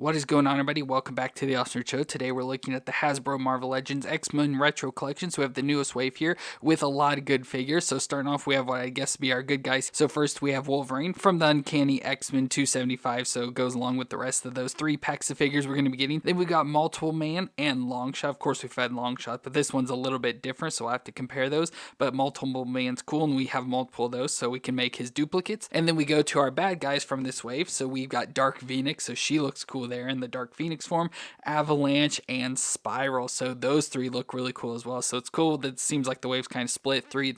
What is going on, everybody? Welcome back to the Austin Show. Today we're looking at the Hasbro Marvel Legends X-Men Retro Collection. So we have the newest wave here with a lot of good figures. So starting off, we have what I guess be our good guys. So first we have Wolverine from the Uncanny X-Men 275. So it goes along with the rest of those 3 packs of figures we're going to be getting. Then we got Multiple Man and Longshot. Of course, we've had Longshot, but this one's a little bit different, so I'll have to compare those. But Multiple Man's cool, and we have multiple of those, so we can make his duplicates. And then we go to our bad guys from this wave. So we've got Dark Phoenix, so she looks cool there in the Dark Phoenix form, Avalanche, and Spiral. So those 3 look really cool as well. So it's cool that it seems like the wave's kind of split, 3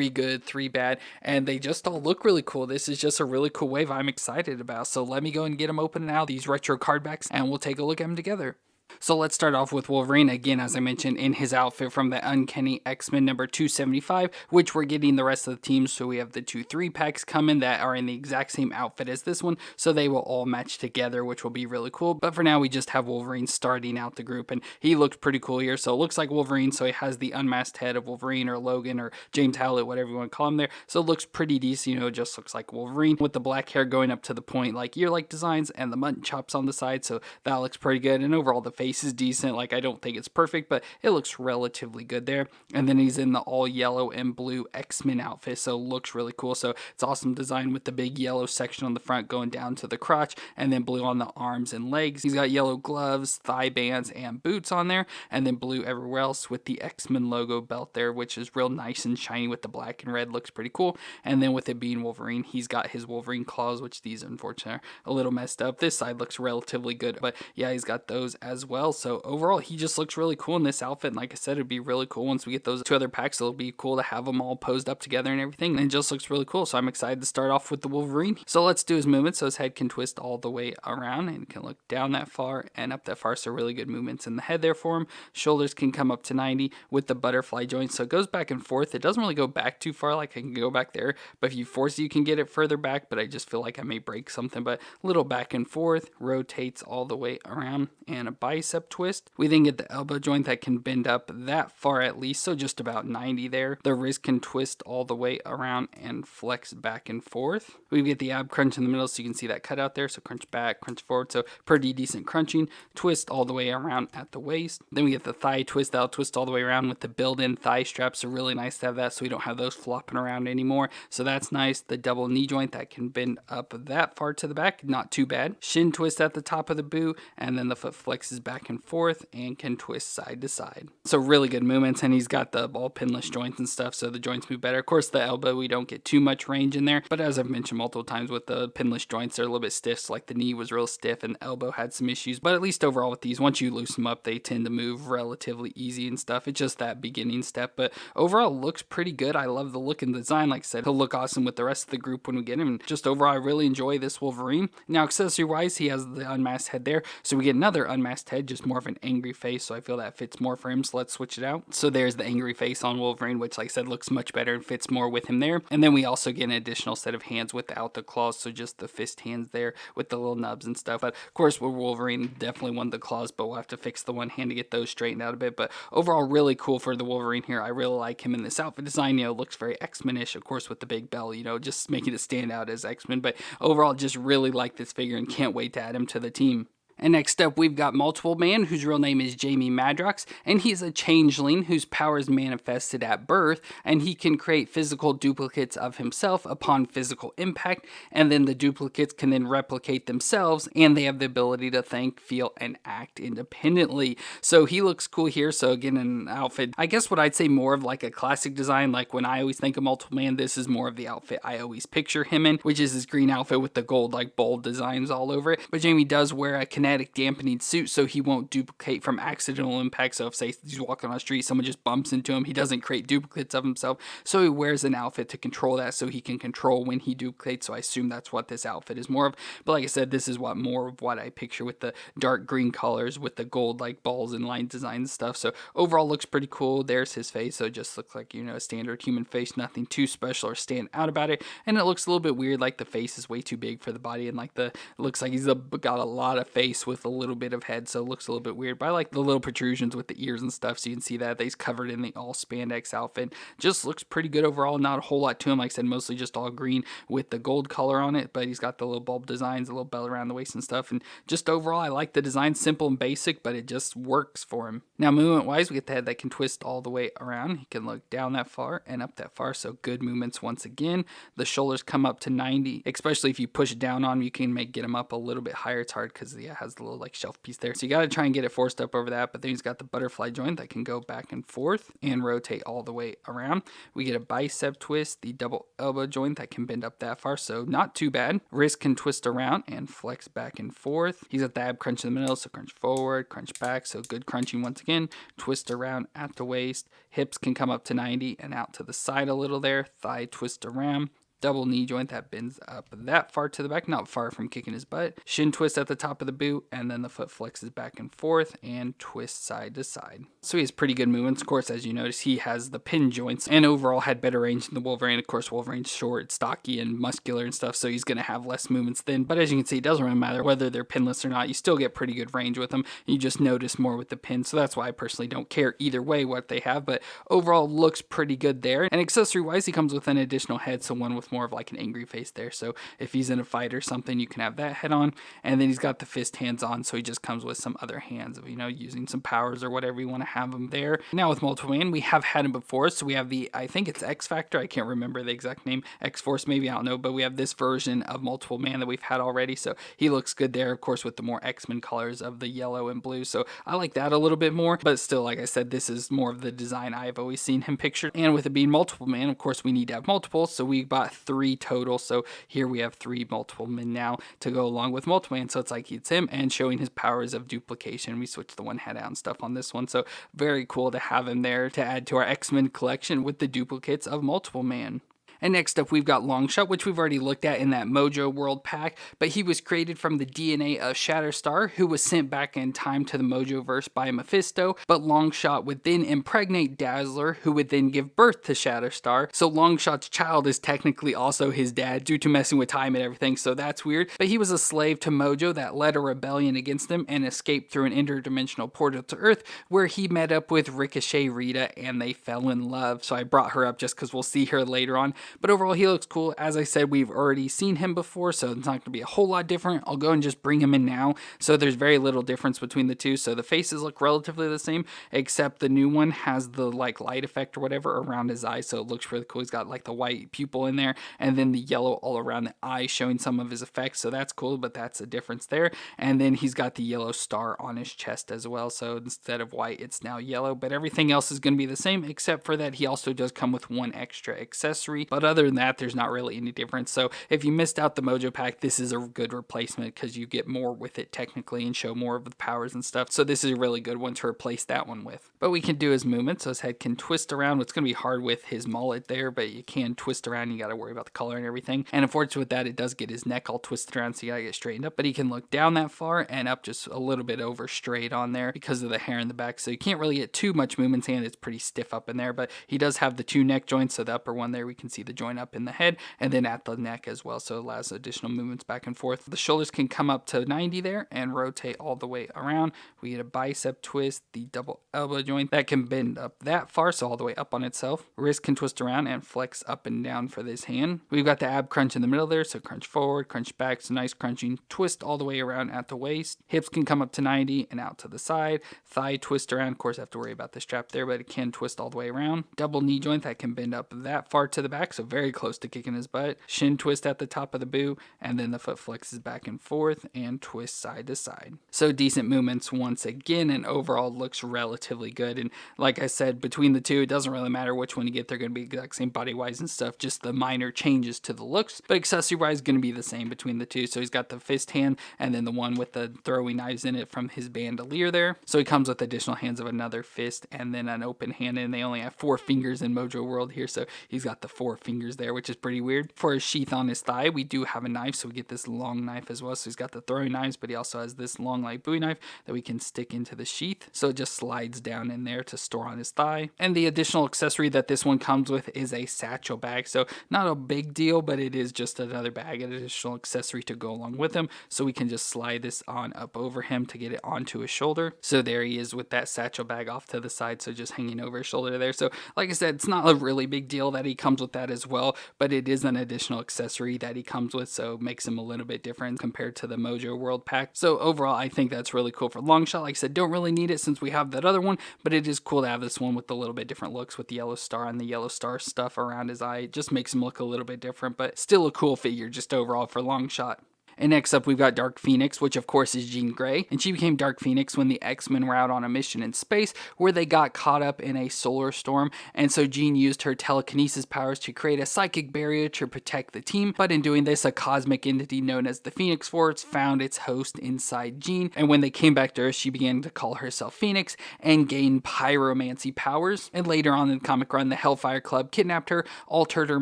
good, 3 bad, and they just all look really cool. This is just a really cool wave I'm excited about. So let me go and get them open now, these retro card backs, and we'll take a look at them together. So let's start off with Wolverine, again, as I mentioned, in his outfit from the Uncanny X-Men number 275, which we're getting the rest of the teams. So we have the 2 3-packs coming that are in the exact same outfit as this one, so they will all match together, which will be really cool. But for now, we just have Wolverine starting out the group, and he looks pretty cool here. So it looks like Wolverine, so he has the unmasked head of Wolverine or Logan or James Howlett, whatever you want to call him there. So it looks pretty decent, it just looks like Wolverine with the black hair going up to the point, like ear-like designs, and the mutton chops on the side. So that looks pretty good, and overall the face is decent. Like, I don't think it's perfect, but it looks relatively good there. And then he's in the all yellow and blue X-Men outfit, so looks really cool. So it's awesome design with the big yellow section on the front going down to the crotch, and then blue on the arms and legs. He's got yellow gloves, thigh bands, and boots on there, and then blue everywhere else with the X-Men logo belt there, which is real nice and shiny with the black and red. Looks pretty cool. And then with it being Wolverine, he's got his Wolverine claws, which these unfortunately are a little messed up. This side looks relatively good, but yeah, he's got those as well. So overall, he just looks really cool in this outfit, and like I said, it'd be really cool once we get those 2 other packs. It'll be cool to have them all posed up together and everything, and it just looks really cool. So I'm excited to start off with the Wolverine. So let's do his movements. So his head can twist all the way around and can look down that far and up that far, so really good movements in the head there for him. Shoulders can come up to 90 with the butterfly joint, so it goes back and forth. It doesn't really go back too far, like I can go back there, but if you force it, you can get it further back, but I just feel like I may break something. But a little back and forth, rotates all the way around, and a bicep twist. We then get the elbow joint that can bend up that far at least, so just about 90 there. The wrist can twist all the way around and flex back and forth. We get the ab crunch in the middle, so you can see that cut out there, so crunch back, crunch forward, so pretty decent crunching. Twist all the way around at the waist. Then we get the thigh twist, that'll twist all the way around with the built-in thigh straps, so really nice to have that, so we don't have those flopping around anymore, so that's nice. The double knee joint that can bend up that far to the back, not too bad. Shin twist at the top of the boot, and then the foot flexes back and forth and can twist side to side. So really good movements, and he's got the all pinless joints and stuff, so the joints move better. Of course, the elbow, we don't get too much range in there, but as I've mentioned multiple times with the pinless joints, they're a little bit stiff, so like the knee was real stiff and the elbow had some issues, but at least overall with these, once you loosen them up, they tend to move relatively easy and stuff. It's just that beginning step, but overall looks pretty good. I love the look and design. Like I said, he'll look awesome with the rest of the group when we get him, and just overall I really enjoy this Wolverine. Now accessory wise, he has the unmasked head there, so we get another unmasked head, just more of an angry face, so I feel that fits more for him, so let's switch it out. So there's the angry face on Wolverine, which like I said looks much better and fits more with him there. And then we also get an additional set of hands without the claws, so just the fist hands there with the little nubs and stuff. But of course with Wolverine, definitely want the claws, but we'll have to fix the one hand to get those straightened out a bit. But overall really cool for the Wolverine here. I really like him in this outfit design. Looks very X-Men-ish, of course with the big bell, just making it stand out as X-Men. But overall just really like this figure and can't wait to add him to the team. And next up, we've got Multiple Man, whose real name is Jamie Madrox, and he's a changeling whose powers manifested at birth, and he can create physical duplicates of himself upon physical impact, and then the duplicates can then replicate themselves, and they have the ability to think, feel, and act independently. So he looks cool here. So again, an outfit, I guess what I'd say more of like a classic design. Like when I always think of Multiple Man, this is more of the outfit I always picture him in, which is his green outfit with the gold like bold designs all over it. But Jamie does wear a kinetic dampening suit, so he won't duplicate from accidental impact. So if say he's walking on the street, someone just bumps into him, he doesn't create duplicates of himself, so he wears an outfit to control that, so he can control when he duplicates. So I assume that's what this outfit is more of. But like I said, this is more of what I picture with the dark green colors with the gold like balls and line design and stuff. So overall looks pretty cool. There's his face, so it just looks like a standard human face, nothing too special or stand out about it. And it looks a little bit weird, like the face is way too big for the body, and like it looks like he's got a lot of face, face with a little bit of head, so it looks a little bit weird. But I like the little protrusions with the ears and stuff, so you can see that he's covered in the all spandex outfit. Just looks pretty good overall. Not a whole lot to him. Like I said, mostly just all green with the gold color on it, but he's got the little bulb designs, a little belt around the waist and stuff. And just overall, I like the design. Simple and basic, but it just works for him. Now, movement wise, we get the head that can twist all the way around. He can look down that far and up that far, so good movements once again. The shoulders come up to 90, especially if you push down on him, you can get him up a little bit higher. It's hard because it has the little like shelf piece there, so you got to try and get it forced up over that. But then he's got the butterfly joint that can go back and forth and rotate all the way around. We get a bicep twist, the double elbow joint that can bend up that far, so not too bad. Wrist can twist around and flex back and forth. He's got the ab crunch in the middle, so crunch forward, crunch back, so good crunching once again. Twist around at the waist. Hips can come up to 90 and out to the side a little there. Thigh twist around. Double knee joint that bends up that far to the back, not far from kicking his butt. Shin twist at the top of the boot, and then the foot flexes back and forth and twists side to side. So he has pretty good movements. Of course, as you notice, he has the pin joints and overall had better range than the Wolverine. Of course, Wolverine's short, stocky, and muscular and stuff, so he's going to have less movements then. But as you can see, it doesn't really matter whether they're pinless or not. You still get pretty good range with them. You just notice more with the pin, so that's why I personally don't care either way what they have. But overall, looks pretty good there. And accessory-wise, he comes with an additional head, so one with more of like an angry face there, so if he's in a fight or something, you can have that head on. And then he's got the fist hands on, so he just comes with some other hands of, using some powers or whatever you want to have him there. Now with Multiple Man, we have had him before, so we have the, I think it's X Factor, I can't remember the exact name, X Force maybe, I don't know, but we have this version of Multiple Man that we've had already, so he looks good there, of course, with the more X-Men colors of the yellow and blue, so I like that a little bit more. But still, like I said, this is more of the design I've always seen him pictured. And with it being Multiple Man, of course, we need to have multiple, so we bought 3 total, so here we have 3 Multiple Men now to go along with Multiple Man, so it's like it's him and showing his powers of duplication. We switched the one head out and stuff on this one, so very cool to have him there to add to our X-Men collection with the duplicates of Multiple Man. And next up, we've got Longshot, which we've already looked at in that Mojo World pack, but he was created from the DNA of Shatterstar, who was sent back in time to the Mojoverse by Mephisto, but Longshot would then impregnate Dazzler, who would then give birth to Shatterstar, so Longshot's child is technically also his dad due to messing with time and everything, so that's weird. But he was a slave to Mojo that led a rebellion against him and escaped through an interdimensional portal to Earth, where he met up with Ricochet Rita and they fell in love, so I brought her up just because we'll see her later on. But overall, he looks cool. As I said, we've already seen him before, so it's not going to be a whole lot different. I'll go and just bring him in now. So there's very little difference between the two. So the faces look relatively the same, except the new one has the like light effect or whatever around his eyes. So it looks really cool. He's got like the white pupil in there and then the yellow all around the eye showing some of his effects. So that's cool, but that's a difference there. And then he's got the yellow star on his chest as well. So instead of white, it's now yellow, but everything else is going to be the same, except for that he also does come with one extra accessory. But other than that, there's not really any difference. So if you missed out the Mojo pack, this is a good replacement because you get more with it technically and show more of the powers and stuff. So this is a really good one to replace that one with. But we can do his movement, so his head can twist around. It's going to be hard with his mullet there, but you can twist around. You got to worry about the color and everything. And unfortunately with that, it does get his neck all twisted around, so you got to get straightened up. But he can look down that far and up just a little bit over straight on there because of the hair in the back. So you can't really get too much movement, and it's pretty stiff up in there. But he does have the 2 neck joints, so the upper one there, we can see the joint up in the head and then at the neck as well, so it allows additional movements back and forth. The shoulders can come up to 90 there and rotate all the way around. We get a bicep twist, the double elbow joint that can bend up that far, so all the way up on itself. Wrist can twist around and flex up and down for this hand. We've got the ab crunch in the middle there, so crunch forward, crunch back, so nice crunching. Twist all the way around at the waist. Hips can come up to 90 and out to the side. Thigh twist around, of course I have to worry about the strap there, but it can twist all the way around. Double knee joint that can bend up that far to the back, so very close to kicking his butt. Shin twist at the top of the boot, and then the foot flexes back and forth and twists side to side. So decent movements once again, and overall looks relatively good. And like I said, between the two, it doesn't really matter which one you get. They're going to be exact same body wise and stuff, just the minor changes to the looks, but accessory wise going to be the same between the two. So he's got the fist hand and then the one with the throwing knives in it from his bandolier there. So he comes with additional hands of another fist and then an open hand, and they only have 4 fingers in Mojo World here, so he's got the 4 fingers there, which is pretty weird. For his sheath on his thigh, we do have a knife, so we get this long knife as well. So he's got the throwing knives, but he also has this long like Bowie knife that we can stick into the sheath. So it just slides down in there to store on his thigh. And the additional accessory that this one comes with is a satchel bag. So not a big deal, but it is just another bag, an additional accessory to go along with him. So we can just slide this on up over him to get it onto his shoulder. So there he is with that satchel bag off to the side, so just hanging over his shoulder there. So like I said, it's not a really big deal that he comes with that as well, but it is an additional accessory that he comes with, so it makes him a little bit different compared to the Mojo World pack. So overall, I think that's really cool for Longshot. Like I said, don't really need it since we have that other one, but it is cool to have this one with a little bit different looks with the yellow star and the yellow star stuff around his eye. It just makes him look a little bit different, but still a cool figure just overall for Longshot. And next up, we've got Dark Phoenix, which of course is Jean Grey. And she became Dark Phoenix when the X-Men were out on a mission in space where they got caught up in a solar storm. And so Jean used her telekinesis powers to create a psychic barrier to protect the team. But in doing this, a cosmic entity known as the Phoenix Force found its host inside Jean. And when they came back to Earth, she began to call herself Phoenix and gained pyromancy powers. And later on in the comic run, the Hellfire Club kidnapped her, altered her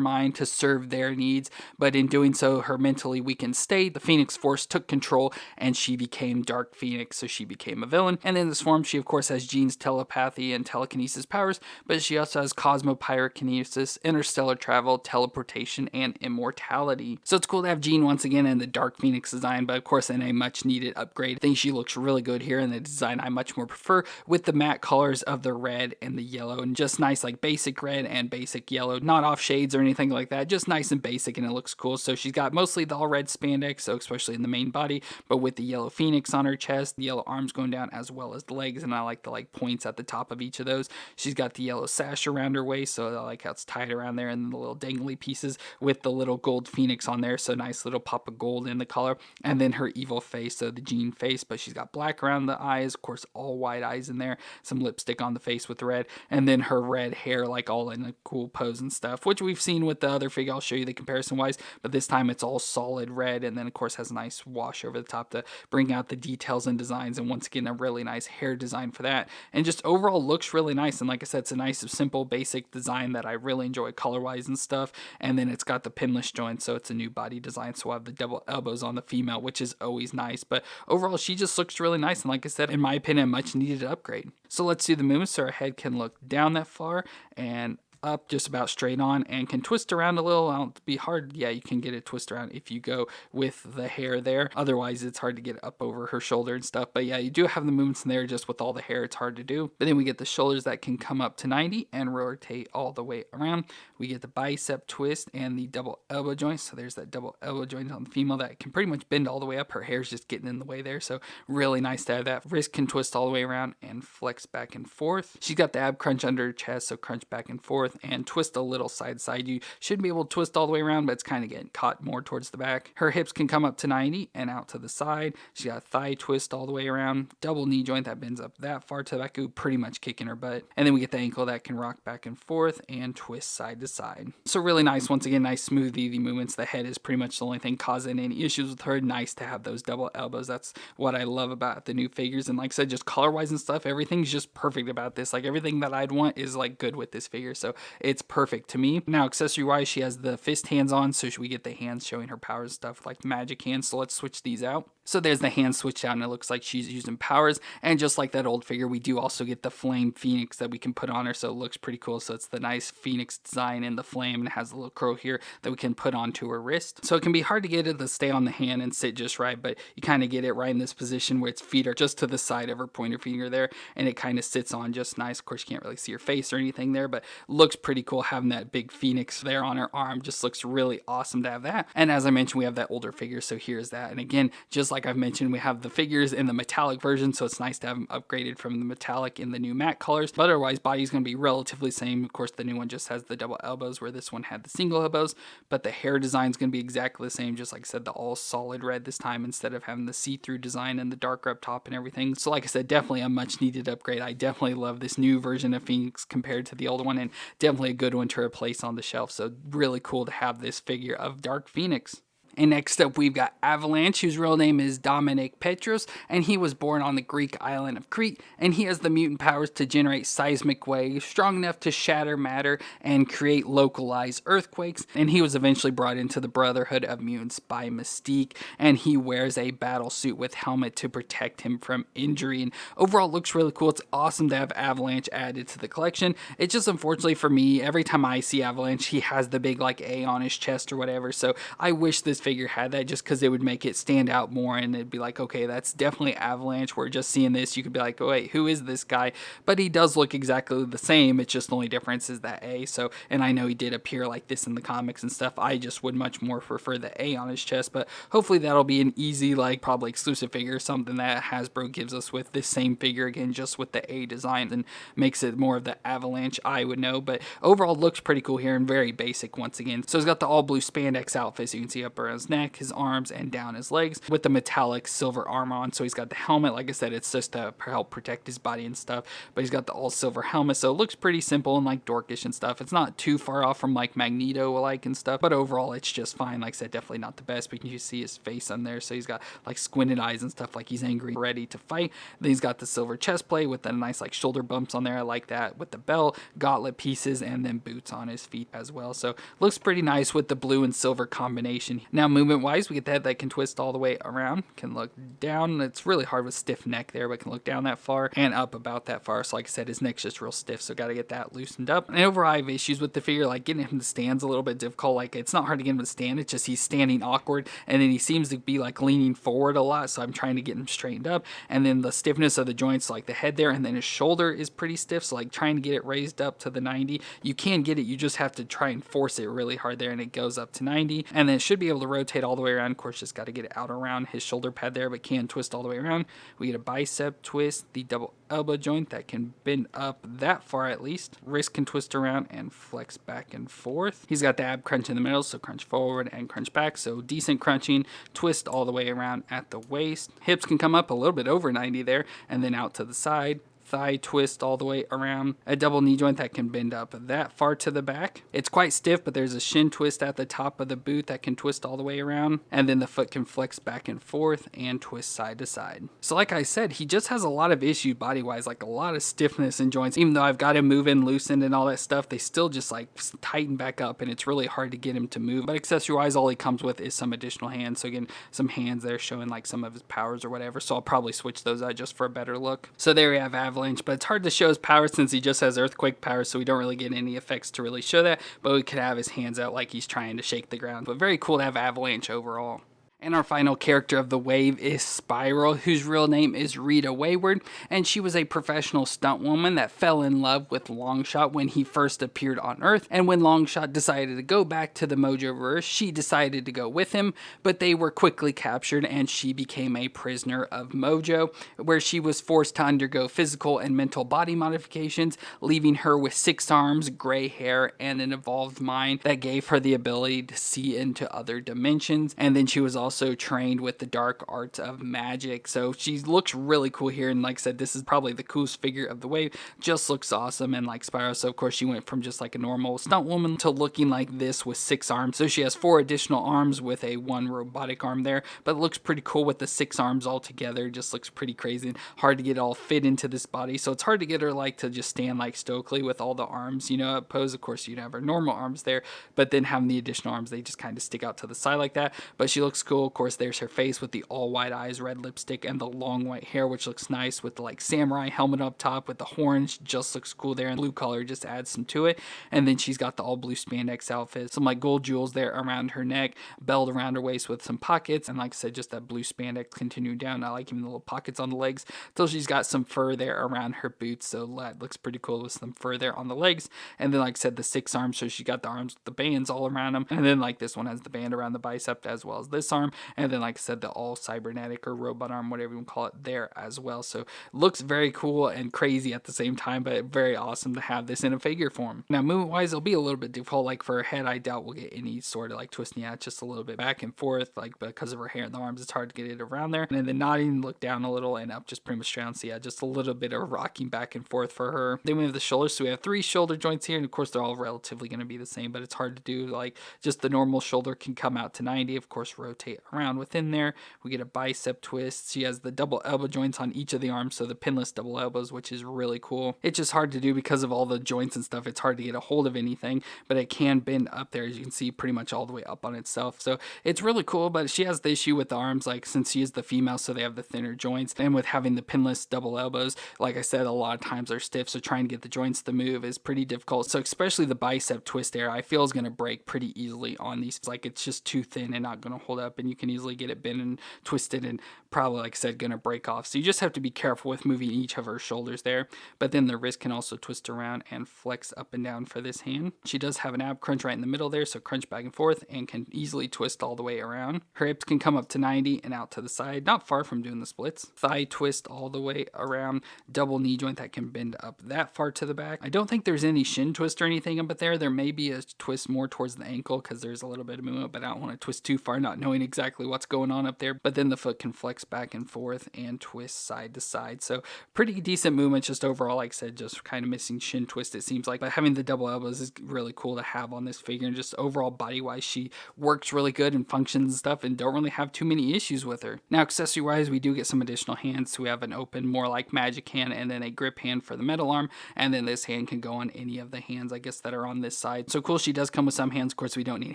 mind to serve their needs. But in doing so, her mentally weakened state, the Phoenix Force took control and she became Dark Phoenix, so she became a villain. And in this form, she of course has Jean's telepathy and telekinesis powers, but she also has cosmopyrokinesis, interstellar travel, teleportation, and immortality. So it's cool to have Jean once again in the Dark Phoenix design, but of course in a much needed upgrade. I think she looks really good here in the design I much more prefer, with the matte colors of the red and the yellow, and just nice like basic red and basic yellow, not off shades or anything like that, just nice and basic, and it looks cool. So she's got mostly the all red spandex, so especially in the main body, but with the yellow phoenix on her chest, the yellow arms going down, as well as the legs, and I like the points at the top of each of those. She's got the yellow sash around her waist, so I like how it's tied around there, and the little dangly pieces with the little gold phoenix on there, so nice little pop of gold in the color. And then her evil face, so the Jean face, but she's got black around the eyes, of course all white eyes in there, some lipstick on the face with red, and then her red hair like all in a cool pose and stuff, which we've seen with the other figure. I'll show you the comparison wise, but this time it's all solid red, and then of course has a nice wash over the top to bring out the details and designs, and once again a really nice hair design for that, and just overall looks really nice. And like I said, it's a nice simple basic design that I really enjoy color wise and stuff. And then it's got the pinless joints, so it's a new body design, so I have the double elbows on the female, which is always nice. But overall she just looks really nice, and like I said, in my opinion, a much needed upgrade. So let's do the movement. So her head can look down that far and up just about straight on, and can twist around a little. It'll be hard. Yeah, you can get it twist around if you go with the hair there. Otherwise, it's hard to get up over her shoulder and stuff. But yeah, you do have the movements in there. Just with all the hair, it's hard to do. But then we get the shoulders that can come up to 90 and rotate all the way around. We get the bicep twist and the double elbow joint. So there's that double elbow joint on the female that can pretty much bend all the way up. Her hair's just getting in the way there. So really nice to have that. Wrist can twist all the way around and flex back and forth. She's got the ab crunch under her chest, so crunch back and forth and twist a little side to side. You should be able to twist all the way around, but it's kind of getting caught more towards the back. Her hips can come up to 90 and out to the side. She got a thigh twist all the way around, double knee joint that bends up that far to the back, pretty much kicking her butt. And then we get the ankle that can rock back and forth and twist side to side. So really nice. Once again, nice smooth easy movements. The head is pretty much the only thing causing any issues with her. Nice to have those double elbows. That's what I love about the new figures. And like I said, just color wise and stuff, everything's just perfect about this. Like everything that I'd want is like good with this figure, so it's perfect to me. Now accessory wise, she has the fist hands on, so we get the hands showing her powers and stuff like the magic hands. So let's switch these out. So there's the hand switched out, and it looks like she's using powers. And just like that old figure, we do also get the flame phoenix that we can put on her, so it looks pretty cool. So it's the nice phoenix design in the flame, and it has a little curl here that we can put onto her wrist. So it can be hard to get it to stay on the hand and sit just right, but you kind of get it right in this position where its feet are just to the side of her pointer finger there, and it kind of sits on just nice. Of course, you can't really see her face or anything there, but looks pretty cool having that big phoenix there on her arm. Just looks really awesome to have that. And as I mentioned, we have that older figure, so here's that. And again, just like I've mentioned, we have the figures in the metallic version, so it's nice to have them upgraded from the metallic in the new matte colors. But otherwise, body's going to be relatively same. Of course, the new one just has the double elbows, where this one had the single elbows, but the hair design is going to be exactly the same, just like I said, the all solid red this time instead of having the see-through design and the darker up top and everything. So like I said, definitely a much needed upgrade. I definitely love this new version of Phoenix compared to the old one, and definitely a good one to replace on the shelf. So really cool to have this figure of Dark Phoenix. And next up, we've got Avalanche, whose real name is Dominic Petros, and he was born on the Greek island of Crete, and he has the mutant powers to generate seismic waves strong enough to shatter matter and create localized earthquakes, and he was eventually brought into the Brotherhood of Mutants by Mystique, and he wears a battle suit with helmet to protect him from injury, and overall it looks really cool. It's awesome to have Avalanche added to the collection. It's just unfortunately for me, every time I see Avalanche, he has the big like A on his chest or whatever, so I wish this figure had that just because it would make it stand out more, and it'd be like, okay, that's definitely Avalanche. We're just seeing this, you could be like, oh wait, who is this guy? But he does look exactly the same. It's just the only difference is that A. So, and I know he did appear like this in the comics and stuff. I just would much more prefer the A on his chest, but hopefully that'll be an easy, like probably exclusive figure, something that Hasbro gives us with this same figure again, just with the A design, and makes it more of the Avalanche I would know. But overall looks pretty cool here and very basic once again. So he's got the all blue spandex outfit, so you can see up around his neck, his arms, and down his legs with the metallic silver armor on. So he's got the helmet, like I said, it's just to help protect his body and stuff, but he's got the all silver helmet, so it looks pretty simple and like dorkish and stuff. It's not too far off from like Magneto like and stuff, but overall it's just fine. Like I said, definitely not the best, but you can see his face on there, so he's got like squinted eyes and stuff, like he's angry, ready to fight. Then he's got the silver chest plate with the nice like shoulder bumps on there. I like that, with the belt, gauntlet pieces, and then boots on his feet as well. So looks pretty nice with the blue and silver combination. Now movement wise, we get the head that can twist all the way around, can look down. It's really hard with stiff neck there, but can look down that far and up about that far. So like I said, his neck's just real stiff, so got to get that loosened up. And overall I have issues with the figure, like getting him to stand's a little bit difficult. Like it's not hard to get him to stand, it's just he's standing awkward, and then he seems to be like leaning forward a lot, so I'm trying to get him straightened up. And then the stiffness of the joints, like the head there, and then his shoulder is pretty stiff, so like trying to get it raised up to the 90, you can get it, you just have to try and force it really hard there, and it goes up to 90, and then it should be able to rotate all the way around. Of course, just got to get it out around his shoulder pad there, but can twist all the way around. We get a bicep twist, the double elbow joint that can bend up that far at least. Wrist can twist around and flex back and forth. He's got the ab crunch in the middle, so crunch forward and crunch back, so decent crunching. Twist all the way around at the waist. Hips can come up a little bit over 90 there, and then out to the side. Thigh twist all the way around. A double knee joint that can bend up that far to the back. It's quite stiff, but there's a shin twist at the top of the boot that can twist all the way around, and then the foot can flex back and forth and twist side to side. So like I said, he just has a lot of issues body wise, like a lot of stiffness in joints. Even though I've got him moving, loosened, and all that stuff, they still just like tighten back up, and it's really hard to get him to move. But accessory wise, all he comes with is some additional hands. So again, some hands there showing like some of his powers or whatever, so I'll probably switch those out just for a better look. So there we have Avalanche, but it's hard to show his powers since he just has earthquake powers, so we don't really get any effects to really show that, but we could have his hands out like he's trying to shake the ground. But very cool to have Avalanche overall. And our final character of the wave is Spiral, whose real name is Rita Wayward, and she was a professional stunt woman that fell in love with Longshot when he first appeared on Earth, and when Longshot decided to go back to the Mojoverse, she decided to go with him, but they were quickly captured and she became a prisoner of Mojo, where she was forced to undergo physical and mental body modifications, leaving her with 6 arms, gray hair, and an evolved mind that gave her the ability to see into other dimensions. And then she was also trained with the dark arts of magic, so she looks really cool here. And like I said, this is probably the coolest figure of the wave. Just looks awesome. And like Spyro, so of course she went from just like a normal stunt woman to looking like this with 6 arms. So she has 4 additional arms with a 1 robotic arm there, but it looks pretty cool with the 6 arms all together. Just looks pretty crazy and hard to get all fit into this body, so it's hard to get her like to just stand like stoically with all the arms, you know, up pose. Of course you'd have her normal arms there, but then having the additional arms, they just kind of stick out to the side like that. But she looks cool. Of course, there's her face with the all white eyes, red lipstick, and the long white hair, which looks nice, with the like samurai helmet up top with the horns. Just looks cool there, and blue color just adds some to it. And then she's got the all blue spandex outfit, some like gold jewels there around her neck, belt around her waist with some pockets, and like I said, just that blue spandex continuing down. I like even the little pockets on the legs. So she's got some fur there around her boots, so that looks pretty cool with some fur there on the legs. And then like I said, the 6 arms, so she got the arms with the bands all around them, and then like this one has the band around the bicep as well as this arm. arm, and then like I said, the all cybernetic or robot arm, whatever you want to call it, there as well. So looks very cool and crazy at the same time, but very awesome to have this in a figure form. Now movement wise, it'll be a little bit difficult. Like for her head, I doubt we'll get any sort of like twisting out, just a little bit back and forth, like because of her hair and the arms, it's hard to get it around there. And then nodding, look down a little and up, just pretty much straight on. So yeah, just a little bit of rocking back and forth for her. Then we have the shoulders. So we have 3 shoulder joints here, and of course they're all relatively going to be the same, but it's hard to do. Like just the normal shoulder can come out to 90, of course rotate around within there. We get a bicep twist. She has the double elbow joints on each of the arms, so the pinless double elbows, which is really cool. It's just hard to do because of all the joints and stuff. It's hard to get a hold of anything, but it can bend up there, as you can see, pretty much all the way up on itself. So it's really cool, but she has the issue with the arms, like since she is the female, so they have the thinner joints, and with having the pinless double elbows, like I said, a lot of times they're stiff, so trying to get the joints to move is pretty difficult. So especially the bicep twist there, I feel is going to break pretty easily on these. Like it's just too thin and not going to hold up, and you can easily get it bent and twisted and probably, like I said, going to break off. So you just have to be careful with moving each of her shoulders there. But then the wrist can also twist around and flex up and down for this hand. She does have an ab crunch right in the middle there, so crunch back and forth and can easily twist all the way around. Her hips can come up to 90 and out to the side, not far from doing the splits. Thigh twist all the way around. Double knee joint that can bend up that far to the back. I don't think there's any shin twist or anything up there. There may be a twist more towards the ankle because there's a little bit of movement, but I don't want to twist too far, not knowing exactly what's going on up there. But then the foot can flex back and forth and twist side to side. So pretty decent movement, just overall, like I said, just kind of missing shin twist, it seems like. But having the double elbows is really cool to have on this figure, and just overall body wise, she works really good and functions and stuff, and don't really have too many issues with her. Now accessory wise, we do get some additional hands. So we have an open, more like magic hand, and then a grip hand for the metal arm, and then this hand can go on any of the hands, I guess, that are on this side. So cool, she does come with some hands. Of course, we don't need a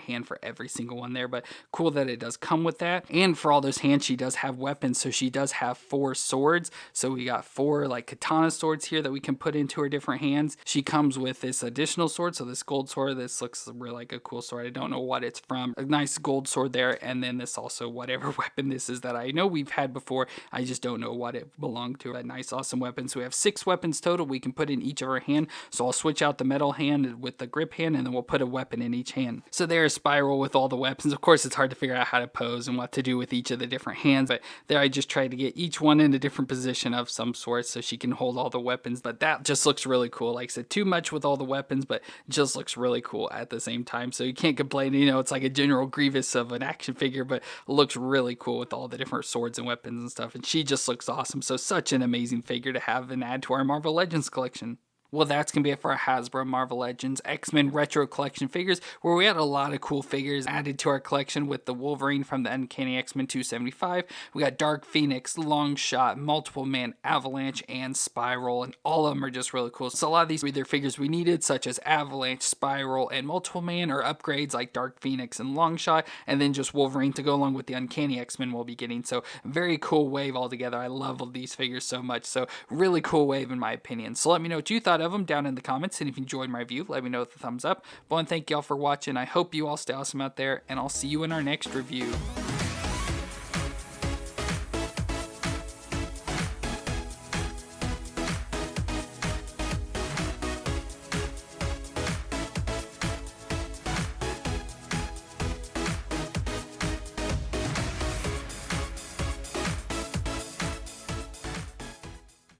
hand for every single one there, but cool that it does come with that. And for all those hands, she does have weapons. So she does have 4 swords. So we got 4 like katana swords here that we can put into her different hands. She comes with this additional sword, so this gold sword. This looks really like a cool sword. I don't know what it's from. A nice gold sword there, and then this also, whatever weapon this is that I know we've had before, I just don't know what it belonged to. A nice awesome weapon. So we have 6 weapons total we can put in each of our hand. So I'll switch out the metal hand with the grip hand, and then we'll put a weapon in each hand. So there's Spiral with all the weapons. Of course, it's hard to figure out how to pose and what to do with each of the different hands, but there I just tried to get each one in a different position of some sort so she can hold all the weapons. But that just looks really cool. Like I said, too much with all the weapons, but just looks really cool at the same time. So you can't complain. You know, it's like a General Grievous of an action figure, but looks really cool with all the different swords and weapons and stuff. And she just looks awesome. So such an amazing figure to have and add to our Marvel Legends collection. Well, that's going to be it for our Hasbro Marvel Legends X-Men Retro Collection figures, where we had a lot of cool figures added to our collection with the Wolverine from the Uncanny X-Men 275. We got Dark Phoenix, Longshot, Multiple Man, Avalanche, and Spiral, and all of them are just really cool. So a lot of these were either figures we needed, such as Avalanche, Spiral, and Multiple Man, or upgrades like Dark Phoenix and Longshot, and then just Wolverine to go along with the Uncanny X-Men we'll be getting. So very cool wave altogether. I love these figures so much. So really cool wave in my opinion. So let me know what you thought of them down in the comments, and if you enjoyed my review, let me know with a thumbs up. But I want to thank y'all for watching. I hope you all stay awesome out there, and I'll see you in our next review.